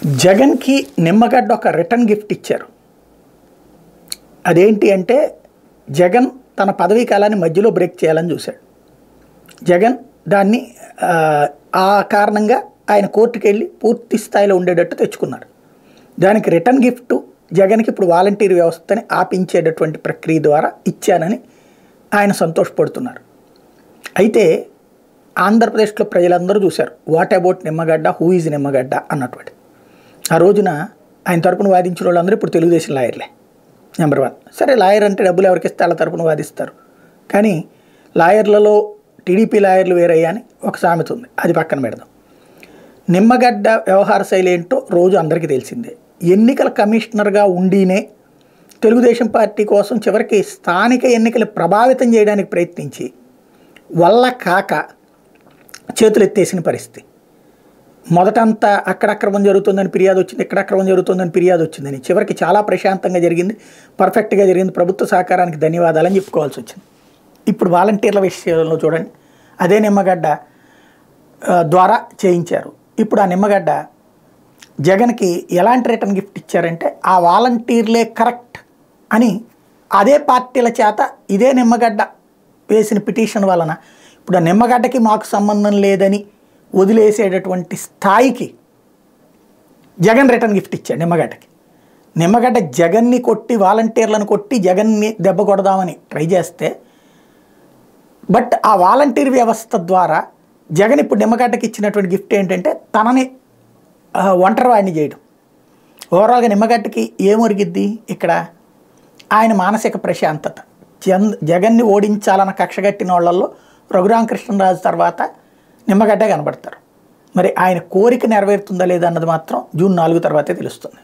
జగన్కి నిమ్మగడ్డ ఒక return gift ఇచ్చారు. అదేంటి అంటే జగన్ తన పదవీ కాలాన్ని మధ్యలో బ్రేక్ చేయాలని చూశాడు. జగన్ దాన్ని ఆ కారణంగా ఆయన కోర్టుకు వెళ్ళి పూర్తి స్థాయిలో ఉండేటట్టు తెచ్చుకున్నారు. దానికి రిటర్న్ గిఫ్ట్ జగన్కి ఇప్పుడు వాలంటీర్ వ్యవస్థని ఆపించేటటువంటి ప్రక్రియ ద్వారా ఇచ్చానని ఆయన సంతోషపడుతున్నారు. అయితే ఆంధ్రప్రదేశ్లో ప్రజలందరూ చూశారు what about Nimmagadda, who is Nimmagadda అన్నటువంటి. ఆ రోజున ఆయన తరపున వాదించిన వాళ్ళందరూ ఇప్పుడు తెలుగుదేశం లాయర్లే నెంబర్ 1. సరే, లాయర్ అంటే డబ్బులు ఎవరికి ఇస్తే వాళ్ళ తరపున వాదిస్తారు, కానీ లాయర్లలో టీడీపీ లాయర్లు వేరయ్యా అని ఒక సామెత ఉంది, అది పక్కన పెడదాం. నిమ్మగడ్డ వ్యవహార శైలి ఏంటో రోజు అందరికీ తెలిసిందే. ఎన్నికల కమిషనర్గా ఉండినే తెలుగుదేశం పార్టీ కోసం చివరికి స్థానిక ఎన్నికలు ప్రభావితం చేయడానికి ప్రయత్నించి వల్ల కాక చేతులు ఎత్తేసిన పరిస్థితి. మొదటంతా అక్కడ అక్రమం జరుగుతుందని ఫిర్యాదు వచ్చింది, ఇక్కడ అక్రమం జరుగుతుందని ఫిర్యాదు వచ్చిందని, చివరికి చాలా ప్రశాంతంగా జరిగింది, పర్ఫెక్ట్గా జరిగింది, ప్రభుత్వ సహకారానికి ధన్యవాదాలని చెప్పుకోవాల్సి వచ్చింది. ఇప్పుడు వాలంటీర్ల విషయంలో చూడండి, అదే నిమ్మగడ్డ ద్వారా చేయించారు. ఇప్పుడు ఆ నిమ్మగడ్డ జగన్కి ఎలాంటి రిటర్న్ గిఫ్ట్ ఇచ్చారంటే ఆ వాలంటీర్లే కరెక్ట్ అని అదే పార్టీల చేత ఇదే నిమ్మగడ్డ వేసిన పిటిషన్ వలన ఇప్పుడు ఆ నిమ్మగడ్డకి మాకు సంబంధం లేదని వదిలేసేటటువంటి స్థాయికి జగన్ రిటర్న్ గిఫ్ట్ ఇచ్చాడు నిమ్మగడ్డకి. నిమ్మగడ్డ జగన్ని కొట్టి, వాలంటీర్లను కొట్టి జగన్ని దెబ్బ కొడదామని ట్రై చేస్తే, బట్ ఆ వాలంటీర్ వ్యవస్థ ద్వారా జగన్ ఇప్పుడు నిమ్మగడ్డకి ఇచ్చినటువంటి గిఫ్ట్ ఏంటంటే తనని ఒంటరివాడిని చేయడం. ఓవరాల్గా నిమ్మగడ్డకి ఏమొరిగిద్ది ఇక్కడ? ఆయన మానసిక ప్రశాంతత. జగన్ని ఓడించాలన్న కక్షగట్టిన వాళ్ళల్లో రఘురామకృష్ణరాజు తర్వాత నిమ్మగడ్డ కనబడతారు. మరి ఆయన కోరిక నెరవేరుతుందా లేదా అన్నది మాత్రం జూన్ 4 తర్వాతే తెలుస్తుంది.